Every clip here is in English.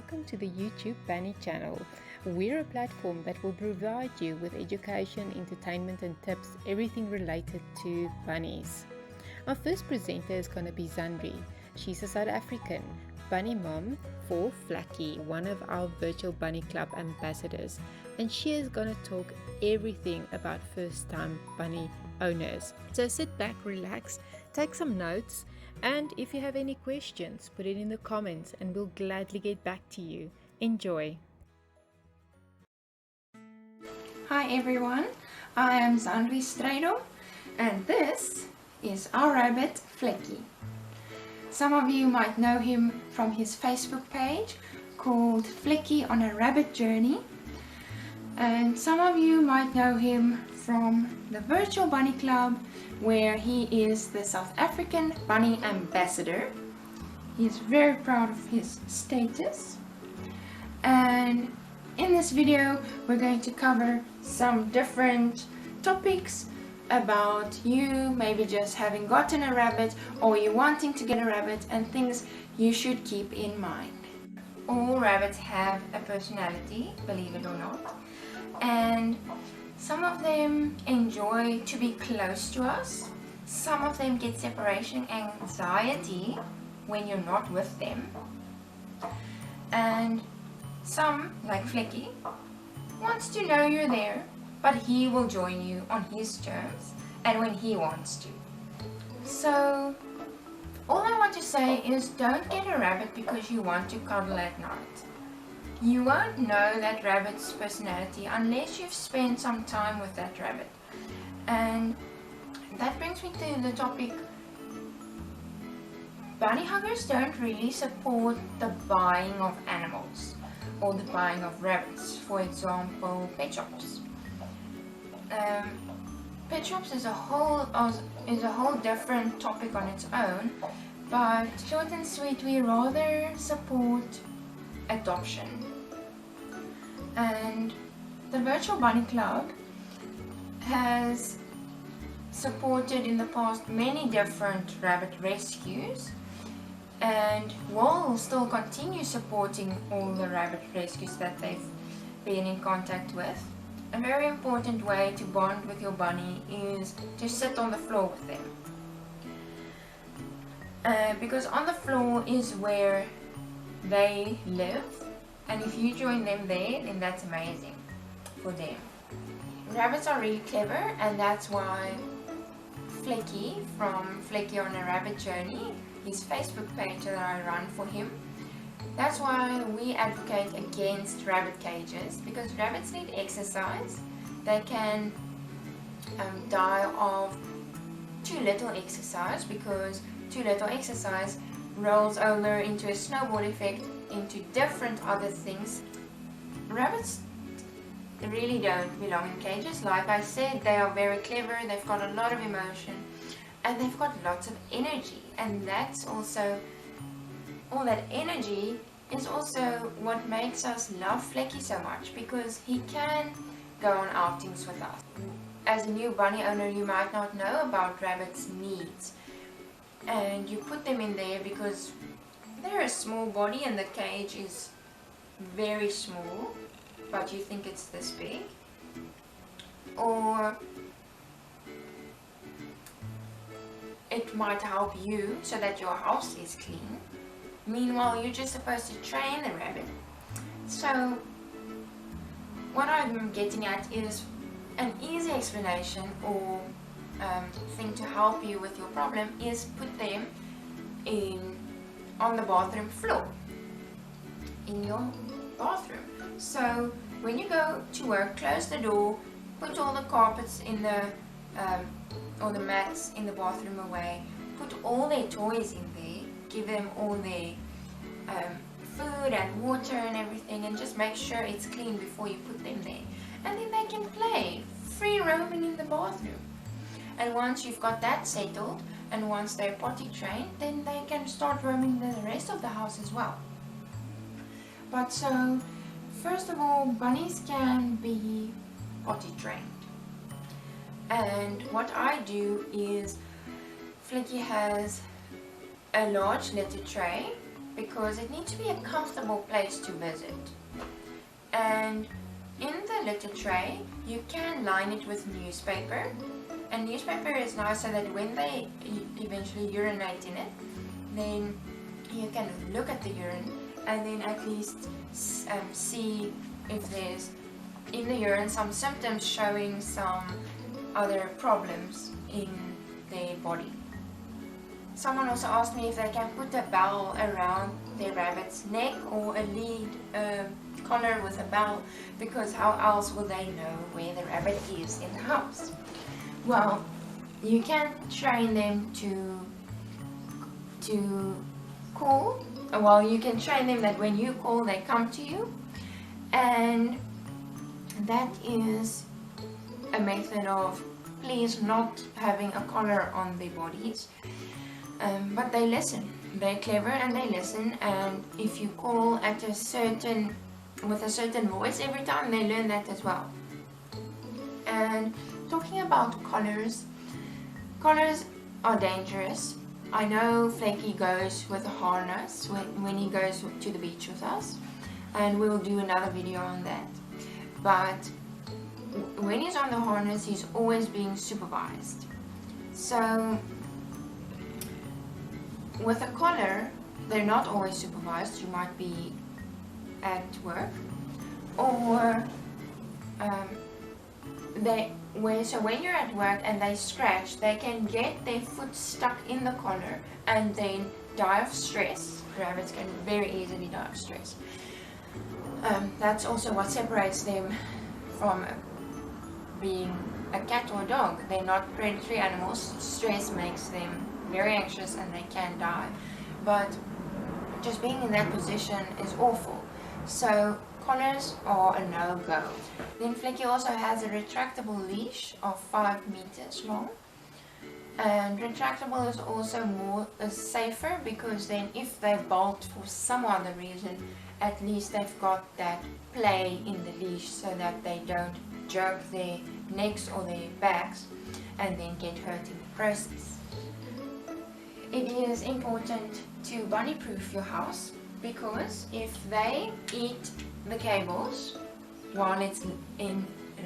welcome to the YouTube Bunny channel. We're a platform that will provide you with education, entertainment and tips, everything related to bunnies. Our first presenter is going to be Zanri. She's a South African bunny mom for Vlekkie, one of our virtual bunny club ambassadors, and she is going to talk everything about first time bunny owners. So sit back, relax, take some notes, and if you have any questions, put it in the comments and we'll gladly get back to you. Enjoy. Hi everyone, I am Zanri and this is our rabbit Vlekkie. Some of you might know him from his Facebook page called Vlekkie on a Rabbit Journey, and some of you might know him from the Virtual Bunny Club, where he is the South African Bunny Ambassador. He is very proud of his status, and in this video we're going to cover some different topics about you maybe just having gotten a rabbit or you wanting to get a rabbit, and things you should keep in mind. All rabbits have a personality, believe it or not, and some of them enjoy to be close to us. Some of them get separation anxiety when you're not with them, and some, like Vlekkie, wants to know you're there, but he will join you on his terms and when he wants to. So all I want to say is, don't get a rabbit because you want to cuddle at night. You won't know that rabbit's personality unless you've spent some time with that rabbit. And that brings me to the topic. Bunny huggers don't really support the buying of animals or the buying of rabbits. For example, pet shops. Pet shops is a whole different topic on its own, but short and sweet, we rather support adoption. And the Virtual Bunny Club has supported in the past many different rabbit rescues and will still continue supporting all the rabbit rescues that they've been in contact with. A very important way to bond with your bunny is to sit on the floor with them, because on the floor is where they live, and if you join them there, then that's amazing for them. Rabbits are really clever, and that's why Vlekkie from Vlekkie on a Rabbit Journey, his Facebook page that I run for him, that's why we advocate against rabbit cages, because rabbits need exercise. They can die of too little exercise, because too little exercise rolls over into a snowball effect into different other things. Rabbits really don't belong in cages. Like I said, they are very clever, they've got a lot of emotion, and they've got lots of energy, and that's also, all that energy is also what makes us love Vlekkie so much, because he can go on outings with us. As a new bunny owner, you might not know about rabbits' needs, and you put them in there because they're a small body and the cage is very small, but you think it's this big. Or it might help you so that your house is clean. Meanwhile, you're just supposed to train the rabbit. So what I'm getting at is an easy explanation or thing to help you with your problem is put them on the bathroom floor in your bathroom. So when you go to work, close the door, put all the carpets in the or the mats in the bathroom away, put all their toys in there, give them all their food and water and everything, and just make sure it's clean before you put them there, and then they can play free roaming in the bathroom. And once you've got that settled, and once they're potty trained, then they can start roaming the rest of the house as well. But so first of all, bunnies can be potty trained, and what I do is Vlekkie has a large litter tray because it needs to be a comfortable place to visit. And in the litter tray, you can line it with newspaper. And newspaper is nice so that when they eventually urinate in it, then you can look at the urine and then at least see if there's in the urine some symptoms showing some other problems in their body. Someone also asked me if they can put a bell around their rabbit's neck or a lead collar with a bell, because how else will they know where the rabbit is in the house? Well, you can train them to call. Well, you can train them that when you call, they come to you, and that is a method of please not having a collar on their bodies. But they listen. They're clever and they listen, and if you call at with a certain voice every time, they learn that as well. And talking about collars are dangerous. I know Vlekkie goes with a harness when he goes to the beach with us, and we'll do another video on that. But when he's on the harness, he's always being supervised. So with a collar, they're not always supervised. You might be at work, or so when you're at work and they scratch, they can get their foot stuck in the collar and then die of stress. Rabbits can very easily die of stress. That's also what separates them from being a cat or a dog. They're not predatory animals. Stress makes them very anxious and they can die. But just being in that position is awful. So collars are a no-go. Then Vlekkie also has a retractable leash of 5 meters long. And retractable is also safer, because then if they bolt for some other reason, at least they've got that play in the leash so that they don't jerk their necks or their backs and then get hurt in the process. It is important to bunny-proof your house, because if they eat the cables while it's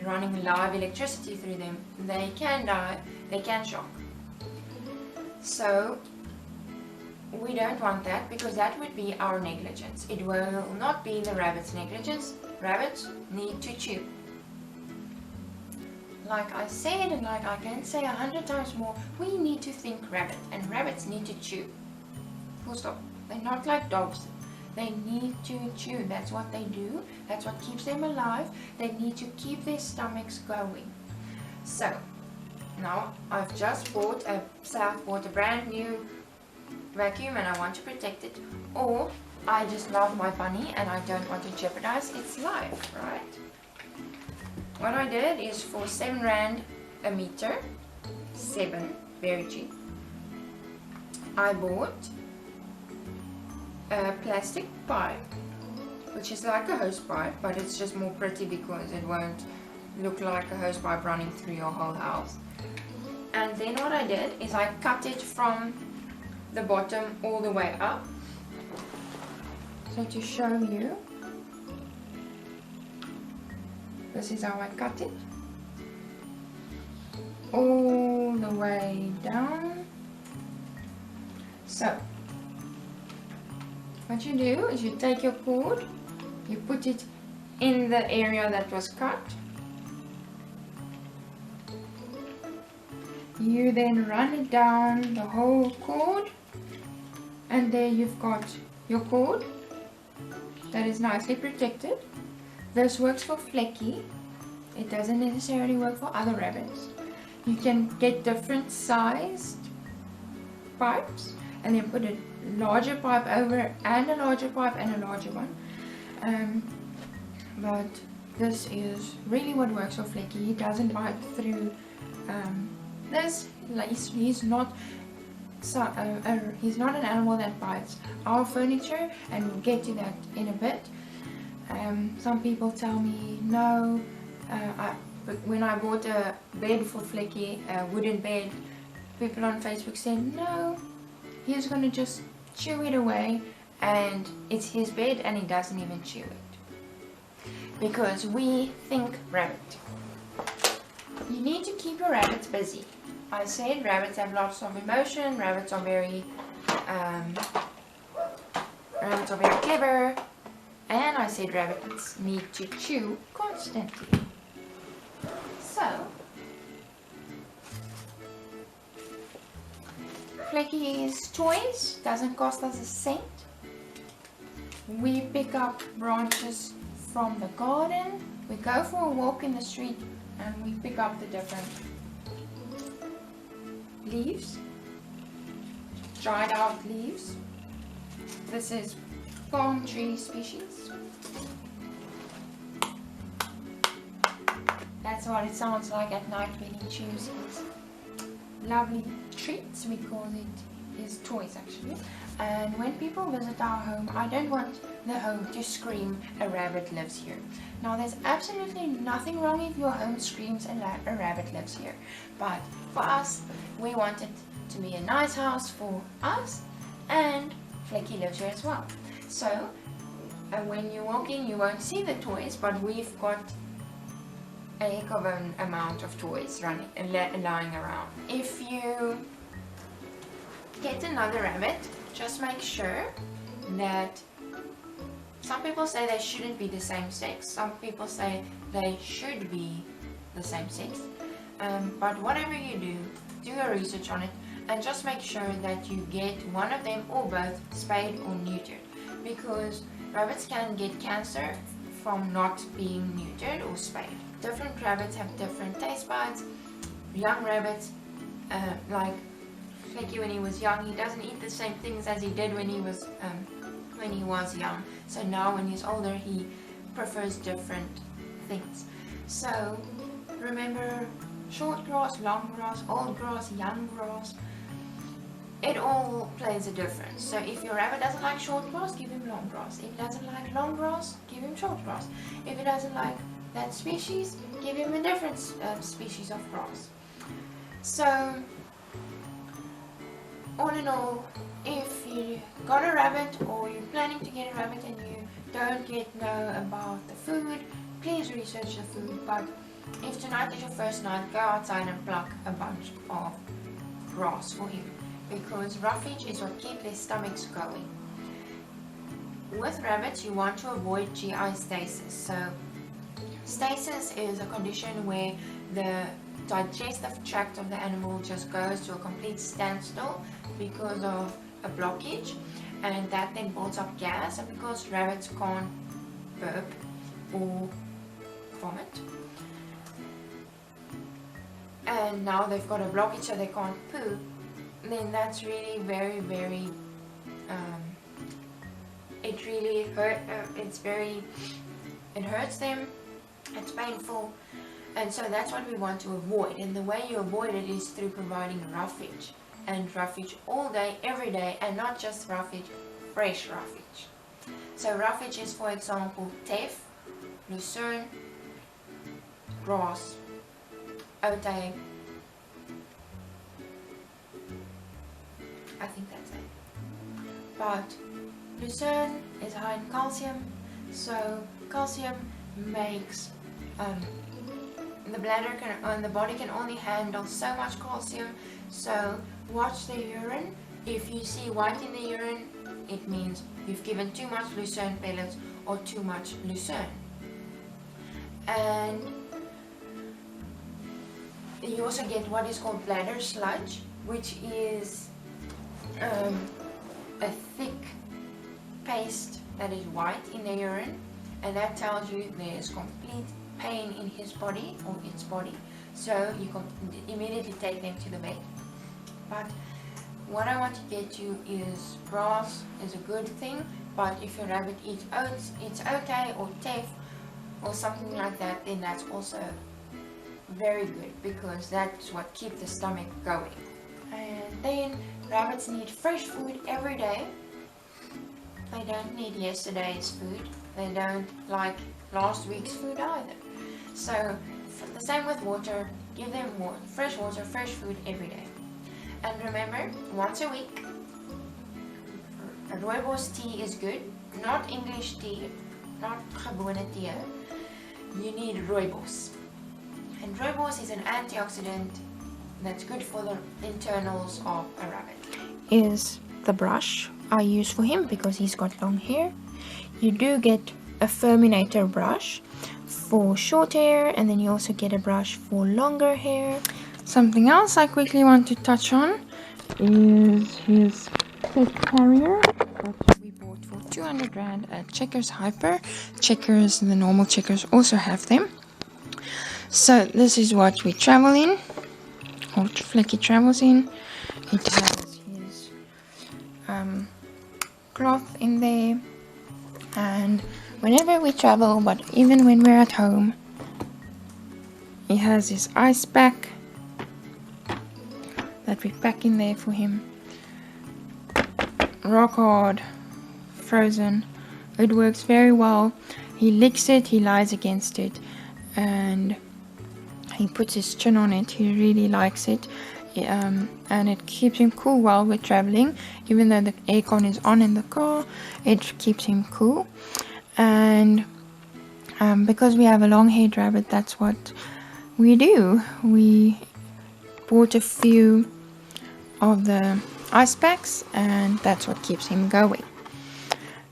running live electricity through them, they can die, they can shock. So we don't want that, because that would be our negligence. It will not be the rabbit's negligence. Rabbits need to chew. Like I said, and like I can say 100 times more, we need to think rabbit, and rabbits need to chew. Full stop. They're not like dogs. They need to chew. That's what they do. That's what keeps them alive. They need to keep their stomachs going. So now I've just bought a brand new vacuum and I want to protect it, or I just love my bunny and I don't want to jeopardize its life, right? What I did is, for 7 rand a meter, 7, very cheap, I bought a plastic pipe, which is like a hose pipe, but it's just more pretty because it won't look like a hose pipe running through your whole house. And then what I did is I cut it from the bottom all the way up. So to show you, this is how I cut it, all the way down. So what you do is you take your cord, you put it in the area that was cut, you then run it down the whole cord, and there you've got your cord that is nicely protected. This works for Vlekkie. It doesn't necessarily work for other rabbits. You can get different sized pipes and then put a larger pipe over, and a larger pipe and a larger one. But this is really what works for Vlekkie. He doesn't bite through this. He's not an animal that bites our furniture, and we'll get to that in a bit. Some people tell me no. When I bought a bed for Vlekkie, a wooden bed, people on Facebook said no, he's going to just chew it away and it's his bed and he doesn't even chew it. Because we think rabbit. You need to keep your rabbits busy. I said rabbits have lots of emotion, rabbits are very clever, and I said rabbits need to chew constantly. So, Vlekkie's toys doesn't cost us a cent. We pick up branches from the garden, we go for a walk in the street, and we pick up the different leaves, dried out leaves. This is palm tree species. That's what it sounds like at night when he chews his lovely treats. We call it his toys actually. And when people visit our home, I don't want the home to scream, "A rabbit lives here." Now there's absolutely nothing wrong if your home screams, "A rabbit lives here." But for us, we want it to be a nice house for us, and Vlekkie lives here as well. So when you walk in, you won't see the toys, but we've got a heck of an amount of toys running and lying around. If you get another rabbit, just make sure that some people say they shouldn't be the same sex, some people say they should be the same sex, but whatever you do your research on it and just make sure that you get one of them or both spayed or neutered, because rabbits can get cancer from not being neutered or spayed. Different rabbits have different taste buds. Young rabbits, like Vlekkie when he was young, he doesn't eat the same things as he did when he was young. So now when he's older, he prefers different things. So remember, short grass, long grass, old grass, young grass, it all plays a difference. So if your rabbit doesn't like short grass, give him long grass. If he doesn't like long grass, give him short grass. If he doesn't like that species, give him a different species of grass. So all in all, if you got a rabbit or you're planning to get a rabbit and you don't yet know about the food, please research the food. But if tonight is your first night, go outside and pluck a bunch of grass for him, because roughage is what keeps their stomachs going. With rabbits, you want to avoid GI stasis. So stasis is a condition where the digestive tract of the animal just goes to a complete standstill because of a blockage, and that then builds up gas, and because rabbits can't burp or vomit, and now they've got a blockage so they can't poo, then that's really very, very it really it hurts them, it's painful, and so that's what we want to avoid. And the way you avoid it is through providing roughage, and roughage all day, every day, and not just roughage, fresh roughage. So roughage is, for example, teff, lucerne, grass, oat, I think that's it. But lucerne is high in calcium, so calcium makes the body can only handle so much calcium. So watch the urine. If you see white in the urine, it means you've given too much lucerne pellets or too much lucerne. And you also get what is called bladder sludge, which is a thick paste that is white in the urine, and that tells you there's complete pain in his body or its body, so you can immediately take them to the vet. But what I want to get to is grass is a good thing, but if your rabbit eats oats, eats oat or teff or something like that, then that's also very good, because that's what keeps the stomach going. And then rabbits need fresh food every day. They don't need yesterday's food. They don't like last week's food either. So the same with water. Give them fresh water, fresh food every day. And remember, once a week, A rooibos tea is good, not English tea, not gewone tea. You need rooibos. And rooibos is an antioxidant that's good for the internals of a rabbit. Is the brush I use for him because he's got long hair. You do get a Furminator brush for short hair, and then you also get a brush for longer hair. Something else I quickly want to touch on is his pet carrier that we bought for 200 Rand at Checkers Hyper. Checkers, the normal Checkers also have them. So this is what we travel in, or Vlekkie travels in. It has his cloth in there, and whenever we travel, but even when we're at home, he has his ice pack that we pack in there for him. Rock hard, frozen. It works very well. He licks it, he lies against it, and he puts his chin on it. He really likes it, and it keeps him cool while we're traveling. Even though the aircon is on in the car, it keeps him cool. And because we have a long-haired rabbit, that's what we do. We bought a few of the ice packs, and that's what keeps him going.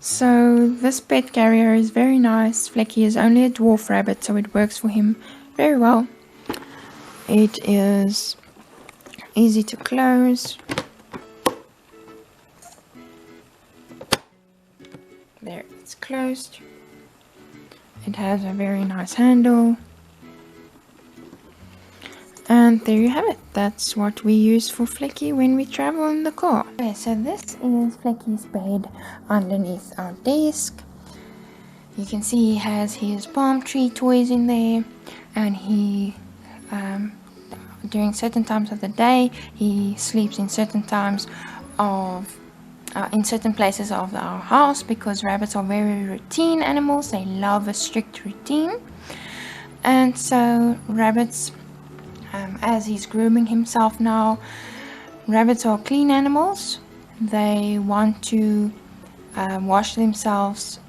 So this pet carrier is very nice. Vlekkie is only a dwarf rabbit, so it works for him very well. It is easy to close. There, it's closed. It has a very nice handle. And there you have it. That's what we use for Vlekkie when we travel in the car. Okay, so this is Vlekkie's bed underneath our desk. You can see he has his palm tree toys in there, and he during certain times of the day he sleeps in certain times of in certain places of our house, because rabbits are very routine animals. They love a strict routine. And so rabbits, as he's grooming himself now, rabbits are clean animals. They want to wash themselves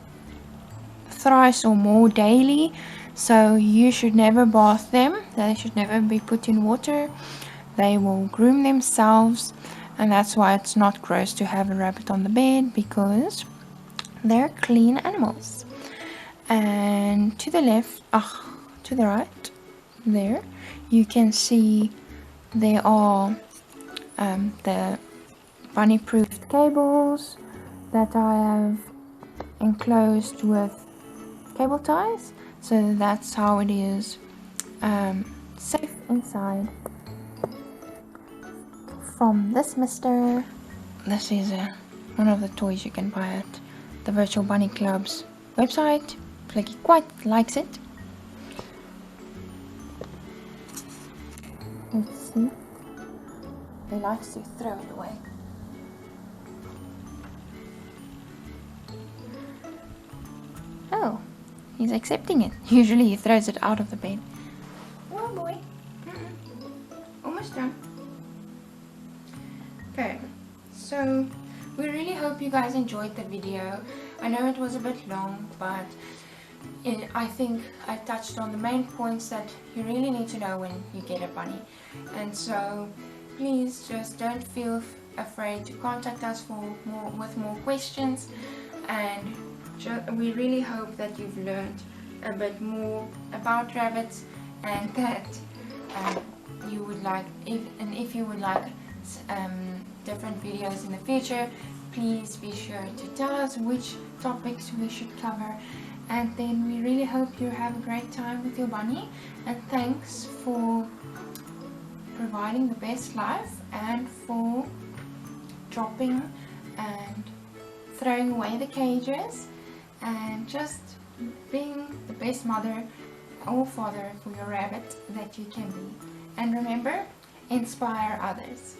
thrice or more daily, so you should never bath them. They should never be put in water. They will groom themselves, and that's why it's not gross to have a rabbit on the bed, because they're clean animals. And to the left, to the right, there you can see there are the bunny-proofed cables that I have enclosed with cable ties, so that's how it is safe inside. From this mister, this is one of the toys you can buy at the Virtual Bunny Club's website. Vlekkie quite likes it. Let's see. He likes to throw it away. Oh, he's accepting it. Usually he throws it out of the bed. Oh boy. Almost done. Okay, so we really hope you guys enjoyed the video. I know it was a bit long, but I think I touched on the main points that you really need to know when you get a bunny. And so please just don't feel afraid to contact us with more questions, and we really hope that you've learned a bit more about rabbits, and that you would like, if you would like different videos in the future, please be sure to tell us which topics we should cover. And then we really hope you have a great time with your bunny, and thanks for providing the best life, and for dropping and throwing away the cages, and just being the best mother or father for your rabbit that you can be. And remember, inspire others.